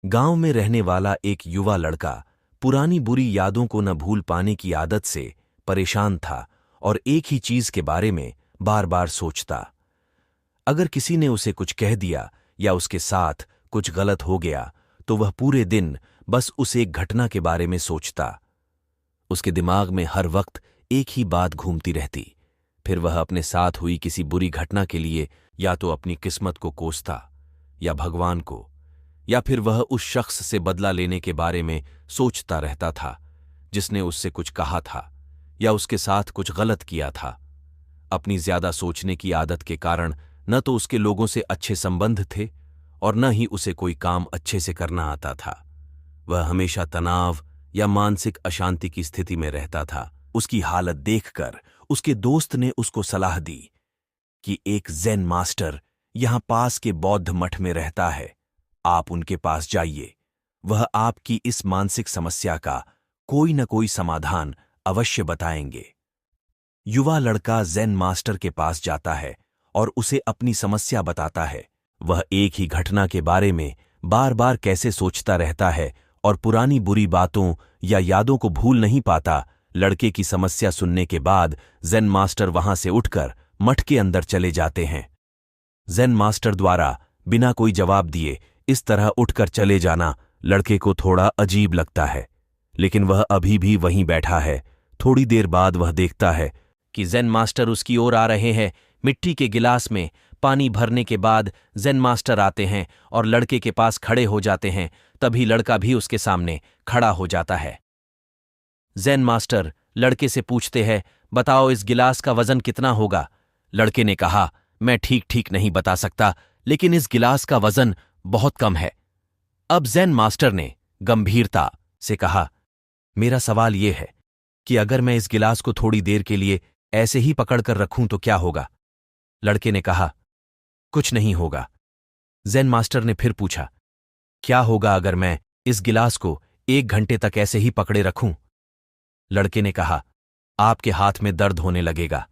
गांव में रहने वाला एक युवा लड़का पुरानी बुरी यादों को न भूल पाने की आदत से परेशान था और एक ही चीज के बारे में बार बार सोचता। अगर किसी ने उसे कुछ कह दिया या उसके साथ कुछ गलत हो गया तो वह पूरे दिन बस उस एक घटना के बारे में सोचता। उसके दिमाग में हर वक्त एक ही बात घूमती रहती। फिर वह अपने साथ हुई किसी बुरी घटना के लिए या तो अपनी किस्मत को कोसता या भगवान को, या फिर वह उस शख्स से बदला लेने के बारे में सोचता रहता था जिसने उससे कुछ कहा था या उसके साथ कुछ गलत किया था। अपनी ज्यादा सोचने की आदत के कारण न तो उसके लोगों से अच्छे संबंध थे और न ही उसे कोई काम अच्छे से करना आता था। वह हमेशा तनाव या मानसिक अशांति की स्थिति में रहता था। उसकी हालत देखकर उसके दोस्त ने उसको सलाह दी कि एक ज़ेन मास्टर यहां पास के बौद्ध मठ में रहता है, आप उनके पास जाइए। वह आपकी इस मानसिक समस्या का कोई न कोई समाधान अवश्य बताएंगे। युवा लड़का ज़ेन मास्टर के पास जाता है और उसे अपनी समस्या बताता है। वह एक ही घटना के बारे में बार बार कैसे सोचता रहता है और पुरानी बुरी बातों या यादों को भूल नहीं पाता। लड़के की समस्या सुनने के बाद ज़ेन मास्टर वहां से उठकर मठ के अंदर चले जाते हैं। ज़ेन मास्टर द्वारा बिना कोई जवाब दिए इस तरह उठकर चले जाना लड़के को थोड़ा अजीब लगता है, लेकिन वह अभी भी वहीं बैठा है। थोड़ी देर बाद वह देखता है कि ज़ेन मास्टर उसकी ओर आ रहे हैं। मिट्टी के गिलास में पानी भरने के बाद ज़ेन मास्टर आते हैं और लड़के के पास खड़े हो जाते हैं। तभी लड़का भी उसके सामने खड़ा हो जाता है। ज़ेन मास्टर लड़के से पूछते हैं, बताओ इस गिलास का वजन कितना होगा? लड़के ने कहा, मैं ठीक ठीक नहीं बता सकता, लेकिन इस गिलास का वजन बहुत कम है। अब ज़ेन मास्टर ने गंभीरता से कहा, मेरा सवाल यह है कि अगर मैं इस गिलास को थोड़ी देर के लिए ऐसे ही पकड़कर रखूं तो क्या होगा? लड़के ने कहा, कुछ नहीं होगा। ज़ेन मास्टर ने फिर पूछा, क्या होगा अगर मैं इस गिलास को 1 घंटे तक ऐसे ही पकड़े रखूं? लड़के ने कहा, आपके हाथ में दर्द होने लगेगा।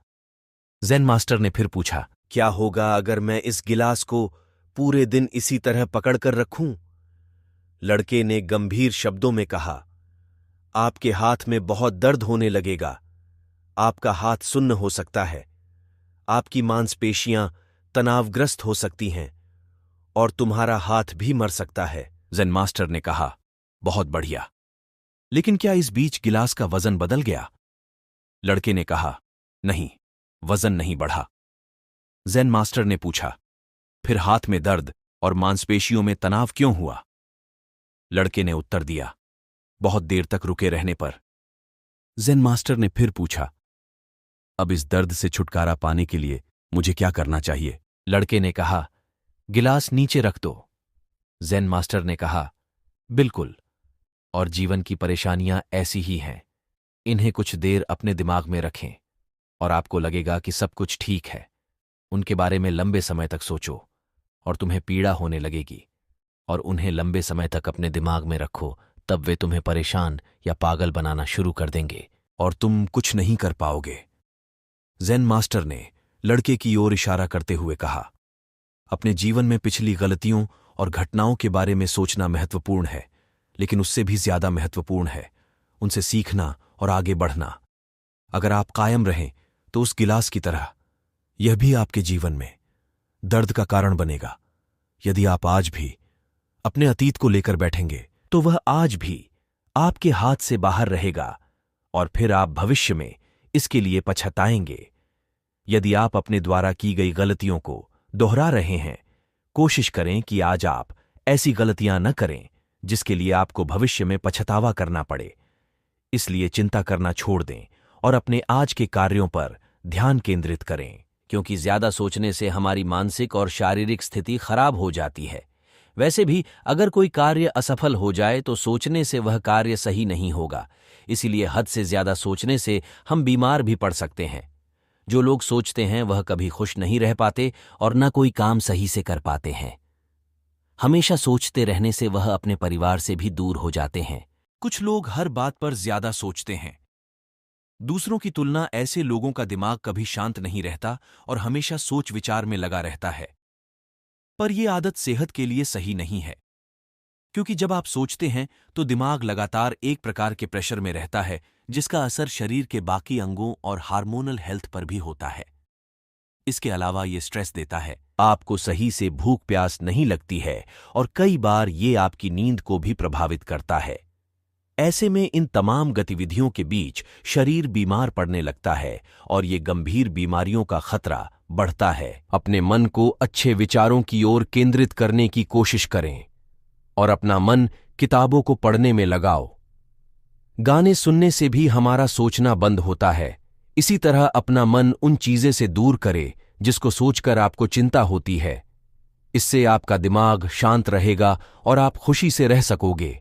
ज़ेन मास्टर ने फिर पूछा, क्या होगा अगर मैं इस गिलास को पूरे दिन इसी तरह पकड़कर रखूं? लड़के ने गंभीर शब्दों में कहा, आपके हाथ में बहुत दर्द होने लगेगा। आपका हाथ सुन्न हो सकता है, आपकी मांसपेशियां तनावग्रस्त हो सकती हैं और तुम्हारा हाथ भी मर सकता है। ज़ेन मास्टर ने कहा, बहुत बढ़िया, लेकिन क्या इस बीच गिलास का वजन बदल गया? लड़के ने कहा, नहीं, वजन नहीं बढ़ा। ज़ेन मास्टर ने पूछा, फिर हाथ में दर्द और मांसपेशियों में तनाव क्यों हुआ? लड़के ने उत्तर दिया, बहुत देर तक रुके रहने पर। ज़ेन मास्टर ने फिर पूछा, अब इस दर्द से छुटकारा पाने के लिए मुझे क्या करना चाहिए? लड़के ने कहा, गिलास नीचे रख दो। ज़ेन मास्टर ने कहा, बिल्कुल, और जीवन की परेशानियां ऐसी ही हैं। इन्हें कुछ देर अपने दिमाग में रखें और आपको लगेगा कि सब कुछ ठीक है। उनके बारे में लंबे समय तक सोचो और तुम्हें पीड़ा होने लगेगी, और उन्हें लंबे समय तक अपने दिमाग में रखो, तब वे तुम्हें परेशान या पागल बनाना शुरू कर देंगे और तुम कुछ नहीं कर पाओगे। ज़ेन मास्टर ने लड़के की ओर इशारा करते हुए कहा, अपने जीवन में पिछली गलतियों और घटनाओं के बारे में सोचना महत्वपूर्ण है, लेकिन उससे भी ज्यादा महत्वपूर्ण है उनसे सीखना और आगे बढ़ना। अगर आप कायम रहें तो उस गिलास की तरह यह भी आपके जीवन में दर्द का कारण बनेगा। यदि आप आज भी अपने अतीत को लेकर बैठेंगे तो वह आज भी आपके हाथ से बाहर रहेगा और फिर आप भविष्य में इसके लिए पछताएंगे। यदि आप अपने द्वारा की गई गलतियों को दोहरा रहे हैं, कोशिश करें कि आज आप ऐसी गलतियां न करें जिसके लिए आपको भविष्य में पछतावा करना पड़े। इसलिए चिंता करना छोड़ दें और अपने आज के कार्यों पर ध्यान केंद्रित करें, क्योंकि ज्यादा सोचने से हमारी मानसिक और शारीरिक स्थिति खराब हो जाती है। वैसे भी अगर कोई कार्य असफल हो जाए तो सोचने से वह कार्य सही नहीं होगा। इसीलिए हद से ज्यादा सोचने से हम बीमार भी पड़ सकते हैं। जो लोग सोचते हैं वह कभी खुश नहीं रह पाते और न कोई काम सही से कर पाते हैं। हमेशा सोचते रहने से वह अपने परिवार से भी दूर हो जाते हैं। कुछ लोग हर बात पर ज्यादा सोचते हैं। दूसरों की तुलना ऐसे लोगों का दिमाग कभी शांत नहीं रहता और हमेशा सोच विचार में लगा रहता है। पर यह आदत सेहत के लिए सही नहीं है। क्योंकि जब आप सोचते हैं तो दिमाग लगातार एक प्रकार के प्रेशर में रहता है, जिसका असर शरीर के बाकी अंगों और हार्मोनल हेल्थ पर भी होता है। इसके अलावा ये स्ट्रेस देता है, आपको सही से भूख प्यास नहीं लगती है और कई बार ये आपकी नींद को भी प्रभावित करता है। ऐसे में इन तमाम गतिविधियों के बीच शरीर बीमार पड़ने लगता है और ये गंभीर बीमारियों का खतरा बढ़ता है। अपने मन को अच्छे विचारों की ओर केंद्रित करने की कोशिश करें और अपना मन किताबों को पढ़ने में लगाओ। गाने सुनने से भी हमारा सोचना बंद होता है। इसी तरह अपना मन उन चीजें से दूर करे जिसको सोचकर आपको चिंता होती है। इससे आपका दिमाग शांत रहेगा और आप खुशी से रह सकोगे।